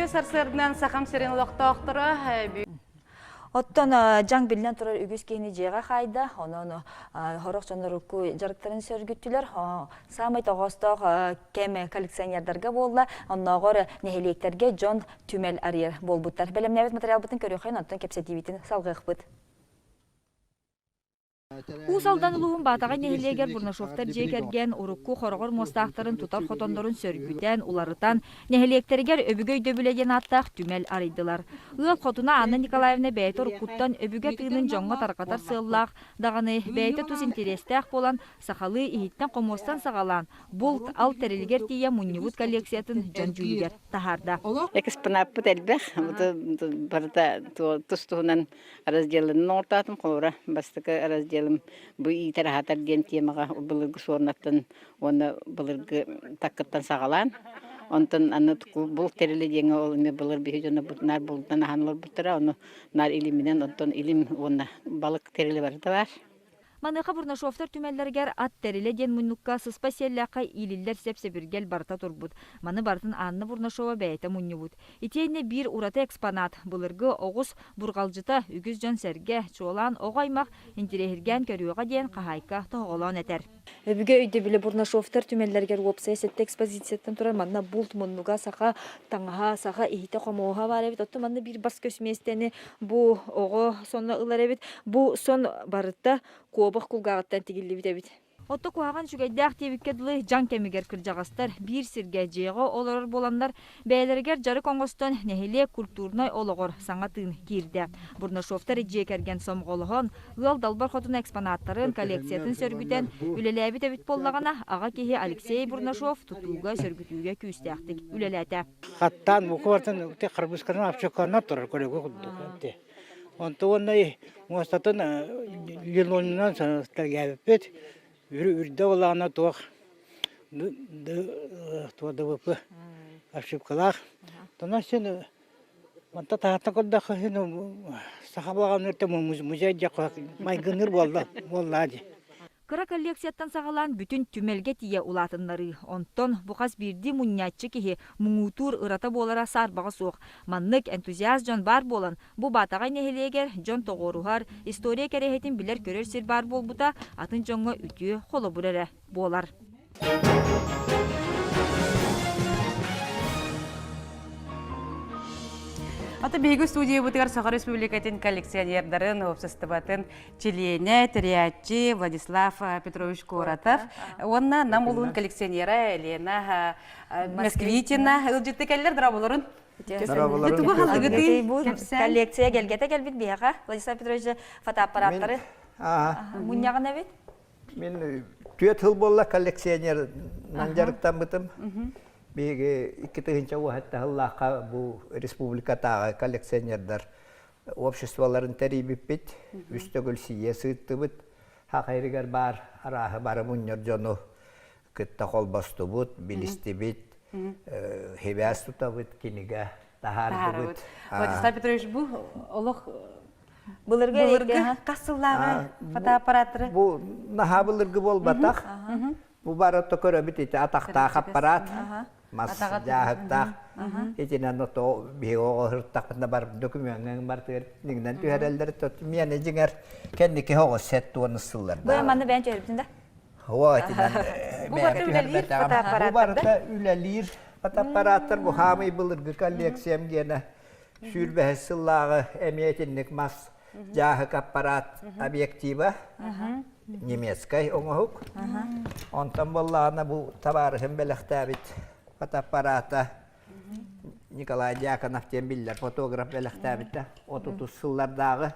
Студия сарсырдынан сақам сирен лоқтоқтыры. Оттон жаң билен турар үгіз кейіні жеға қайда, оны хорық жондар үкі жарықтарын сөргіттілер. Самай тоғыстық кәмі коллекционердарға болды, оннағыр нәхелектерге жон түмел арьер бол бұттар. Бәлемнәвет материал бұтын көрі қайын, оттон кепсе дивитін салғық бұт. Усалдан улуғын батаға нехилегер Бурнашовтар жекерген урукку хорогор мостақтарын тутар хотондорун сөргүтен уларытан нехилектергер өбүгөй дөбүлеген аттақ түмел арыйдылар. Ыл хотуна Анна Николаевна бәйті уруккуттан өбүгө тыынын жоңға тарқатар сыллақ, дағаны бәйті туз интерестәқ болан сақалы ихиттен қомостан сағалан. Болт ал тәрелгер тия муннивуд коллекциятын жон жүлгер тахарда. Экспонаппыт әлбәқ, барда тустуғынан разделінің ортатым қолыра, бастықы разделім бұл итарахатар ден темаға бұлырғы сорнаттан, оны бұлырғы таққыттан сағалан. Онтан аны бұл тәрелі деңі олыме бұлыр бейі жоны бұтынар бұлдан аханылар бұттыра, оны нар илимінен, онтан илим оны балық тәрелі барды бар. Маныха Бурнашовтар түмәлләргәр ат тәреле ден муннукка сыспа селләққа илилләр сәпсәбіргел барта турбут. Маны бартын Анна Бурнашова бәйті муннивут. Итейіне бір ураты экспонат. Бұлырғы оғыз бұрғалжыта үгіз жон сәрге чуалан оғаймақ интерехірген көріуға ден қағайқа тоғылан әтер. Өбіге өйді білі Бурнашовтар түмәлләргәр опсай сәтті экспозицияттан тұрар манна бұлт муннуға сақа таңға сақа ихите қомуға бар әбет. Отты манна бір бас көсместені бұ оғы сонна ылар әбет. Бұ сон барытта Кобах кулгағыттан тегілі бітәбіт. Отты куаған жүгәйдәқ тебіккеділі жан кәмігер кіржағастар, бір сірге жеға оларыр боландар, бәйлергер жары коңғыстан нәхеле культурной олығыр саңатын кирді. Бурнашовтар жекерген сомғолығын, ұл далбар хотын экспонаттарын коллекциятын сөргүден үлелі бітәбіт боллағана аға кеге Алексей Бурнашов тұтуға сөргүтуге күстәқтік үлеләті. Қаттан мұқывартын қырбызқарын апшыққарнап тұрар көрегі құдды. Онтуындай мостатын лилонынан стәгәбет үрді олағына тоқ туадыбы ашыпқалақ. Тона сен манта тағатна қоддақы сақабалаған өрті мұзай жақы майгыныр болды. Кыра коллекцияттан сағалан бүтін түмелге тие улатынлары. Онтон бұқас бірді мұнятчы кеге мұңутур ұрата болара сарбаға соқ. Маннык энтузиаст жон бар болан. Бұ батағай нехелегер жон тоғырухар, история керехетін білер көрер сир бар бол бұта, атын жонға үтіе қолы бұрары болар. Аты бейгі студия бұтығар Сақар Республикатын коллекционердарын опсыстыбатын Челене, Триячи, Владислав Петрович Куратов. Онна нам улуын коллекционера Елена Москвитина. Үлжетті кәлілер дұрабылырын? Коллекция келгеті келбет бейға. Владислав Петрович фотоаппараттары. Мұнияғын әбет? Мен түйет хыл болла коллекционер нанжарықтан бұтым. Беге 2-тыгынча уақытта хыллаққа бұл республикатағы коллекционердар обществоларын тәрибіп бет, үстігіл сие сыйтты бет, хақайрығар бар, арағы бары мұнер жону күтті қолбасты бет, білісті бет, хебяс тұта бет, кенеге тахарды бет. Владислав Петрович, бұл олық Бұлырғы қасыллағы фотоаппараттыры? Бұл наға бұлырғы бол батақ. Бұл бары көрі бет, атақтағы аппарат. Mas jahattak itinan no to biho hurtak na bar dokumen bar ter ningnan tu herelder to miane jingar kendi ke ho set to nasıllar Bu manı ben çevirdim Hava itinan bu barata ülelir fotoapparatlar bu hamı bulur kolleksiyem gene sürbe sıllağı emiyetinlik mas jahak apparat obyektiva немецкой оңохук онтан боллана бу табарым белехтабит фотоаппарата Николай Дьяконов тембиллер фотограф белехтабитте 30 сыллардагы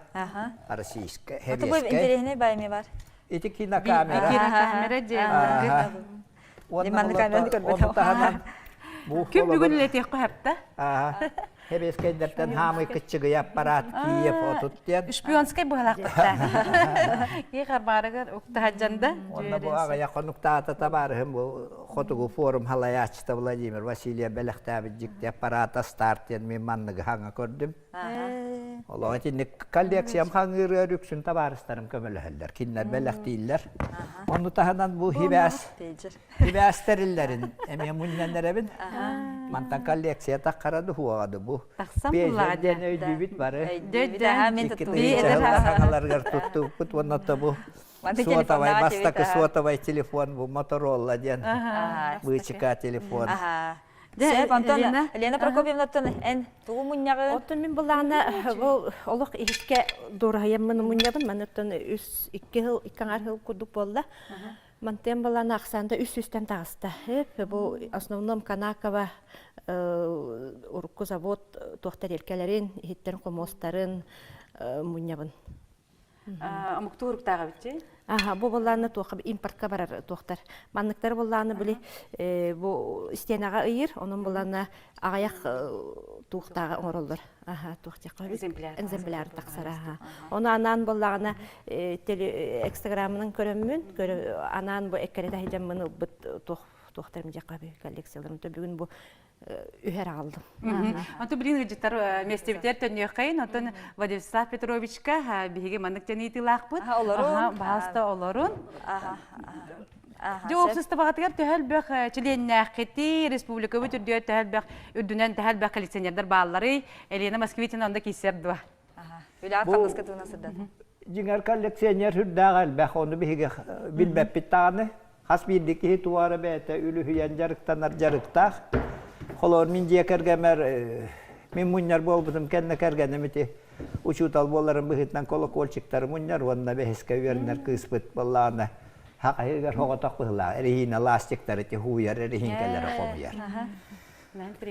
российская Bu internet bayımı var. Ити кинокамера Кім бүгін летек қойапты? Хебескендерден хамы кычыгы аппарат киев отуттен. Шпионскай бұғалақ бұтта. Егер барығыр ұқты хаджанда. Онда бұл аға яқонуқтаты табарығым бұл хотугу форум халаячыта Владимир Василия Белехтабит жікті аппарата старттен мен манныгы хаңа көрдім. Олоға тенне коллекциям хаңыры рүксін табарыстарым көмөлөһөллөр. Кинлер белектейлер. Onu tahadan bu hibästerillerin eme munnenlerin mantan kolleksiya takkaradı huadı bu. Taksam bullağa Bejen öydübit barı. Дödden. Tuttu put wonnotta bu. Suotavay bastaka suotavay telefon bu Motorola diyen. Bu çıka telefon. Сеп, Антон, Елена Прокопьевнаттан эн тугу муннягы. Оттон мен буллагана бу олох ихке дурайымын муннябын мен оттон 2 жыл 2 жыл курдук болду. Мантен балана аксанда үстен тагыста. Бу основном Канакова урукку завод тохтар эркелерин, хиттерин комостарын муннябын. Муктуруктагы битчи. Бу баланы тохып импортка барар тохтар. Манныктар баланы биле бу стенага ыйыр, онун баланы агаяк тухтага оңоролдор. Тухтакка экземпляр таксара. Оны анан баллагына Инстаграмның көрөмүн, анан бу эккереде хижаммыны тухтарым жакабы коллекцияларымда бүгүн бу үһер алдым. Антон билин гыжыттар мектептер төнөккайын, антон Владислав Петровичка биге мандыктан итилакпыт. Баста олорун. Жоопсуста багатыгар төһөлбөк членнәкъти республика бүтүрдө төһөлбөк үдүнөн төһөлбөк коллекционерлер баалары Елена Москвитина онда кисердва. Үләт калгыска тунасыдан. Jinger kolleksiyoner hürdağal bak onu bihiga bilbep bittağını. Has bildiki tuvarı bete ülü hüyen jarıktanar jarıktağ. Kolor min jekergemer min munjar bolbudum kenne kergenemiti. Uçutal bollarım bihitnan kolokolçiktarı munjar onna beheske verner kıspıt ballağına. Hakayıgar hoğatak bıhla. Erihine lastiktarı ti huyar erihinkelere komuyar.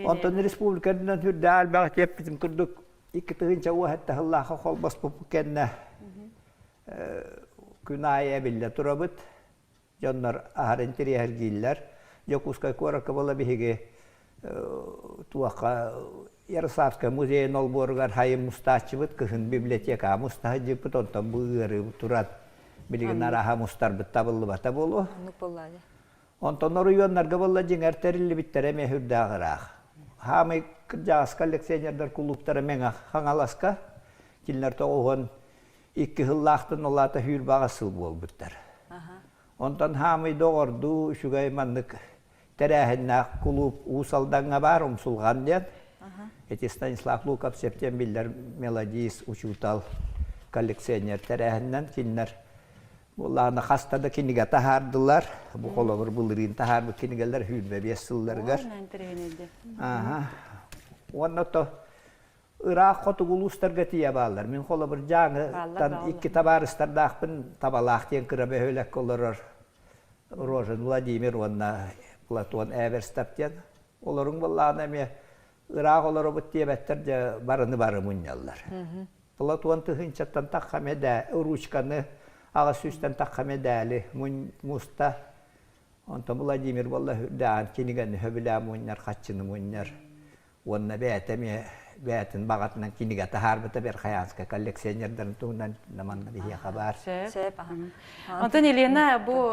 Ondan Respublikadan hürdağal bak hep bizim kurduk. İki tığınca o hatta Allah'a kol basıp kenne. Günahıya bile turabıt. Onlar aharın teriyer giller. Yokuskay korak bala bihige tuaka Yaroslavska muzeyin olborgar hayım mustaçıbıt kıhın biblioteka mustahcıbıt ondan bığırı turat bilgin araha mustar tabıllı bata bolu. Ondan oruyonlar gaballa jinger terilli bittere mehürdağıraq. Hamay kırcağız kolleksiyonerler kulüptere mena hangalaska. Kinler toğuğun 2 yıllaqtın olata hür bağısıl bol bitler. Ondan hamay doğurdu şugay mandık terehinna kulüp usaldan var umsulgan diyen. Eti Stanislav Lukov septembiller melodis uçutal kolleksiyoner terehinden kinler. Bunlarını hastada kiniga tahardılar. Bu kolabır bulurun tahar bu kinigeler hürbe 5 yıllargar. Ondan da Irak kotu gulustar gatiya bağlar. Min kolabır canı tan 2 tabarıstar dağpın tabalaq diyen kırabe höylek olur. Rozhen Vladimir onna Platon Everstap diyen. Olurun bunlarına me Irak olur bu tiyebetler barını barı munyallar. Platon tıhınçattan takhamede ruçkanı ağız üstten takhamedali musta. Ondan Vladimir vallahi dağın kinigeni höbüla munyar kaçını munyar. Onna beyatemi beyatin bağatından kiniga taharbıta bir hayanska kolleksiyonerlerin tuğundan namanna bihiye haber. Сеп. Антон Елена бу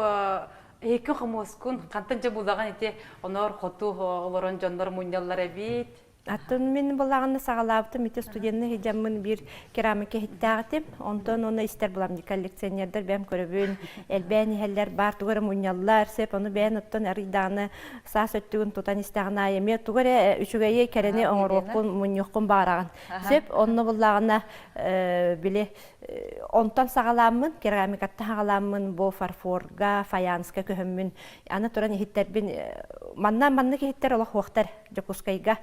эки хомоскун кантанча булдаган ите онор хоту олорон жондор муньяллар бит. Аттон мен булаганы сагалаптым, ите студентны хижаммын бир керамика хиттагытым. Онтон оны истер булам ди коллекционерлер бем көрөбүн, элбени хеллер бар тугары муньяллар сеп, оны бен оттон ариданы сас өттүгүн тутан истагына эме тугары үчүгөйе керени оңороккун муньёккун бараган. Сеп, онны булагына биле онтон сагаламмын, керамикатта сагаламмын, бу фарфорга, фаянска көһөммүн. Аны туран хиттербин манна хиттер олох вактар жокускайга.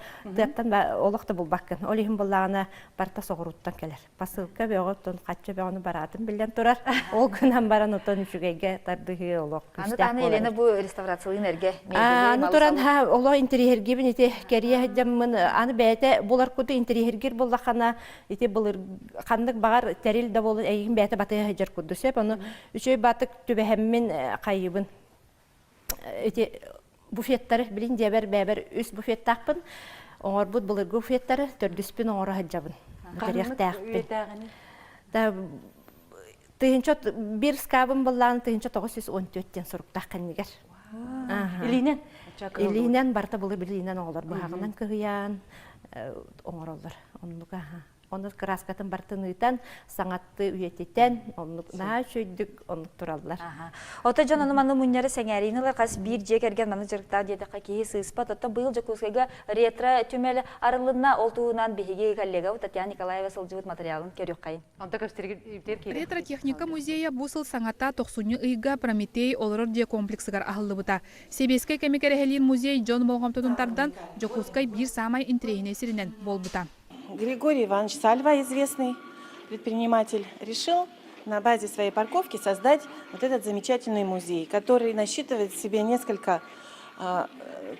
Тан олохта булбаккын. Олихим буллагына барта согуруттан келер. Посылка бөгөттөн качча бөгөнү баратын билен турар. Ол күнөн баран отон үчүгейге тардыгы олох. Аны Елена бу реставрациялы энерге. Аны туран олох интерьерге бин ите керия жаммын аны бәте булар куты интерьергер буллахана ите булыр кандык багар терил да болун эйин бәте батыя хажар кудду сеп аны үчөй батык түбәһәммин кайыбын. Ите буфеттары билин дебер бәбер үс буфет тақпын. Оңор бут булыр буфеттары 400 оңора хаҗабын. Керәк тәкпин. Да тыйынчот бир скабын буллан тыйынчот 914 соруктак кеннигер. Илинен. Илинен барта булыр билинен оңолор багынан кыгыян оңороллар. Оннуга Оны краскатын бартыныйтан, саңатты үйететен, онлық наға шөйдік, онлық тураллар. Ота жон аны маны муннары сәңәринылар қас бір жек әрген маны жырықтар деді қакейі сыспат. Ота бұйыл жекускайға ретро түмелі арылына олтуынан бігеге коллега Татьяна Николаева сылжывыт материалын керек қайын. Ретро-техника музея бусыл саңата 90 ыйга Прометей олорор де комплексыгар ахыллыбыта. Себескай кемекерехелин музей Джон Болгомтодунтардан жокускай бир самай интрейне сиринен болбыта. Григорий Иванович Сальва, известный предприниматель, решил на базе своей парковки создать вот этот замечательный музей, который насчитывает в себе несколько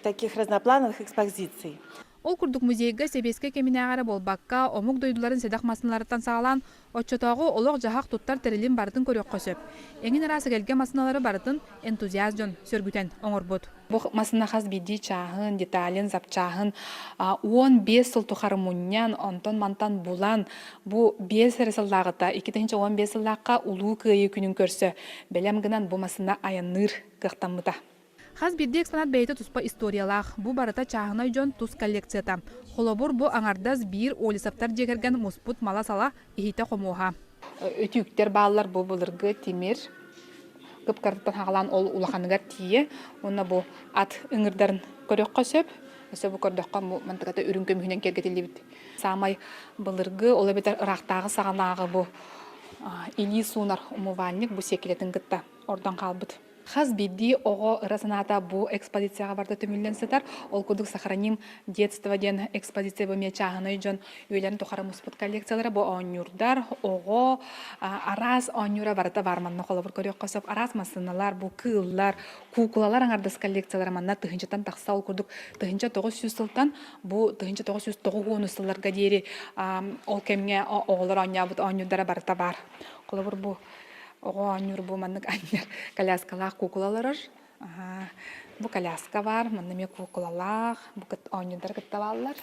таких разноплановых экспозиций. Ол курдук музейга Себескай кеминагара болбакка омук дойдуларын седах масыналарыттан сағалан, отчотоғы олық жағақ туттар терилин бардын көрек қосып. Еңін арасы келген масыналары бардын энтузиазм сөргүтен оңорбут. Бұл масына хас биди чағын, деталин, запчағын, 15 сыл тухары муннян, онтон мантан булан, бұл 5 ресылдағыта, 2-15 сылдаққа улуу күйі күнін көрсі. Белем гынан бұл масына аяныр қықтамыта. Хас бирде экспонат бейті туспа историялақ. Бұ барыта чағына жон тус коллекцията. Холобур бұ аңардаз бір олисаптар жекерген мұспут мала сала ихите қомуға. Өтүктер балалар бұ бұлырғы темір. Көп картыптан хағалан ол улаханығар тие. Онна бұ ат үңірдарын көрек қосып. Өсі бұ көрдіққа мантығата үрін көмігінен кергетелі біт. Самай бұлырғы олы бетер ұрақтағы сағанағы бұ или сунар умывальник бұ секелетін гітті. Ордан қалбыт. Хас бидди ого разаната бу экспозицияга барда төмүллен сетар. Ол кудук сохраним детство ден экспозиция бу мечагыны жон үйлерин тухара муспут коллекциялары бу онюрдар ого арас онюра барда барманны холобур көрөк косоп арас масыналар бу кыллар куклалар аңардас коллекциялары манна тыгынчатан такса ол кудук тыгынча 900 сылтан бу тыгынча 909 сылларга дери ол кемге оголор онябут онюрдара барда бар. Холобур бу Ого анюр бу маннык аннер коляскалах куклалар. Бу коляска бар, манныме куклалах, бу анюрдар кыттабаллар.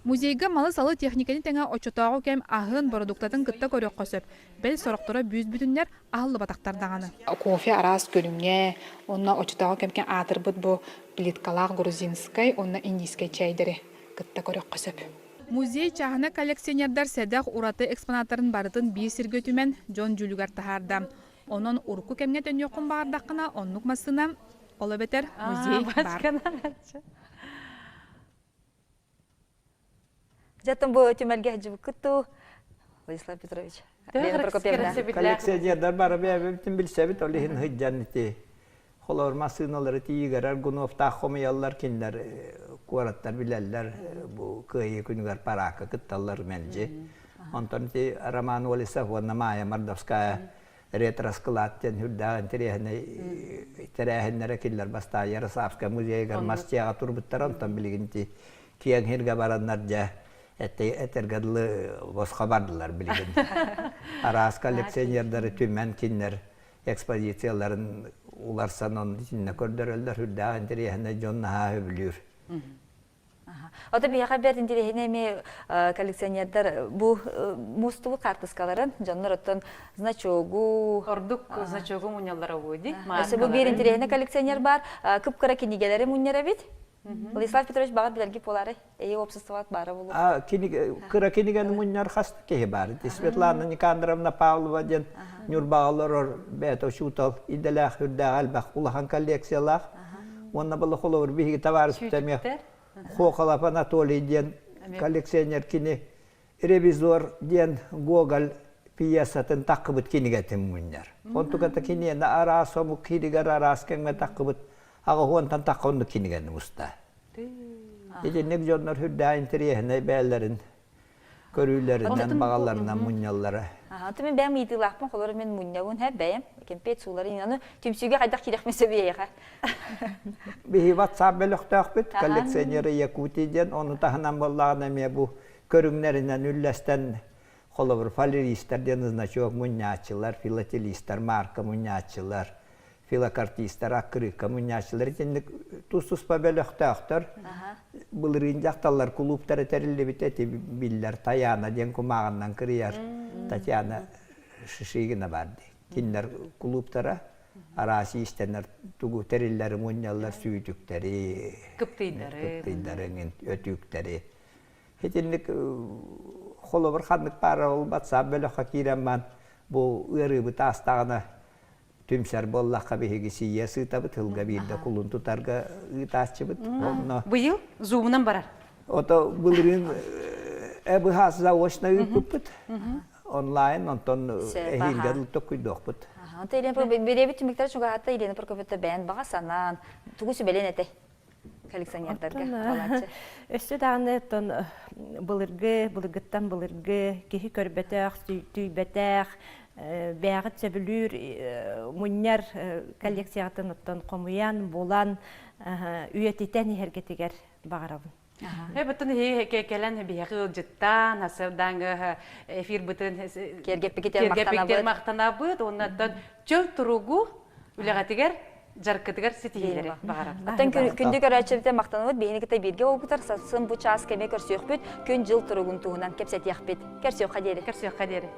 Музейга малы салы техниканы теңе очотогу кем ахын продукттарын кытта көрөк косып. Бел сороктора бүз бүтүннер ахылы батактардаганы. Кофе арас көлүңе, онна очотогу кемкен атырбыт бу плиткалах грузинскай, онна индийскай чайдары кытта көрөк косып. Музей чағына коллекционердар сәдәқ ураты экспонаттарын барытын бей сіргөтімен Джон Джулигар тахарда. Онын урку кемге төнеқын бағардақына оннық масына олы бетер музей бар. Жатын бұл өтемелге әжібі күтту, Владислав Петрович. Коллекционердар бары бәбімтін білсәбіт олығын ғыджанеті. Холор масыналары тиігер, аргуновта хомиялар кендер, куараттар билелер, bu kıyı günler paraka kıttallar mence. Ondan ti Roman Olisov ona Maya Mordovskaya retrosklatten hüddagen terehenlere killer basta Yaroslavska muzeyga masçaga turbuttar ondan bilginti kiyen herge baranlarca etergadlı vosxabardılar bilgin. Aras kolleksiyonerleri tümen kinler ekspozisiyaların ularsan onun içinde kördöröller hüddagen terehene jonna hüblür. Ота бияға бердін дирехіне коллекционердар бұл мустывы картыскаларын жаннар оттан значогу... Ордук значогу мұнялары өйді. Өсі бұл берін дирехіне коллекционер бар. Күп-күра кенегелері мұннера бет. Владислав Петрович бағар білерге полары әйе опсыстыват бары болу. Күра кенеген мұнялар қасты кеге бар. Светлана Никандровна Павлова ден Нюрбағалар бәті шутал иделәқ үрдәғ әлбәқ ұлақан коллекциялақ. Онна бұл қолауыр бейгі таварыс бүтәмек. Хохолов Анатолий ден коллекционер кини ревизор ден Гоголь пьесатын таққыбыт кенегетім мұндар. Онтуғата кенені арас омық кенегер арас кәңме таққыбыт ағы онтан таққынды кенегені ұста. Еденек жонлар хүрдәйін тірехіне бәлерін көрүлерінен бағаларынан мұнялары. Түмен бәм етілақпын қолары мен мұнявын әп бәйім. Кемпет сулары инаны түмсүйге қайдақ керекмесе бейеға. Бейі WhatsApp бәліқтақ біт, коллекционері Якутиден, оны тағынан болағын әме бұл көріңлерінен үлләстен қолы бір фалеристерден значок мұнячылар, филателистер, марка мұнячылар, филокартистер, акрыка мұнячылар. Тұсыз па бәліқтақтар. Бұл ринжақталар клубтары тәрілі бітеті білдер Таяна ден күмағынан кірияр. Татьяна Шишигина барды. Кинлер клубтара арасы истенер тугу териллери мұнялар сүйдіктері, Кыптыйдары, өтүктері. Хетінлік холобыр ханнык пара ол батса бөлөкка киремман бу ырыбы тастагына түмсәр боллакка беги сия сытабы тылга бирде кулун тутарга ытачыбыт. Онно Быйыл зумунан барар. ото булрын эбхас заочно үппүт. Онлайн онтон эхилгел токуйдокпут. Онта илен беребит түмүктөр чуга хатта илен прокопетте бен бага санан тугусу белен эте. Коллекционердерге калачы. Өссө дагы тон былыргыттан былыргы кихи көрбөтөк, түйбөтөк, бәгыт сөбүлүр муньяр коллекциятын оттон комуян булан үйетитен хергетигер багарабын. Бутын келен бияғы жыттан, асырдан эфир бутын кергеппекетер мақтанабыд, оннаттан чөл тұругу үліғатигер жаркытыгар сетигелері бағарап. Аттан күнді көрәчебіте мақтанабыд, бейінікіте бірге олбытар, сасын бұ час кеме көрсөйік бүт, күн жыл тұруғын туғынан кепсет яқ бет. Керсөйік қадері.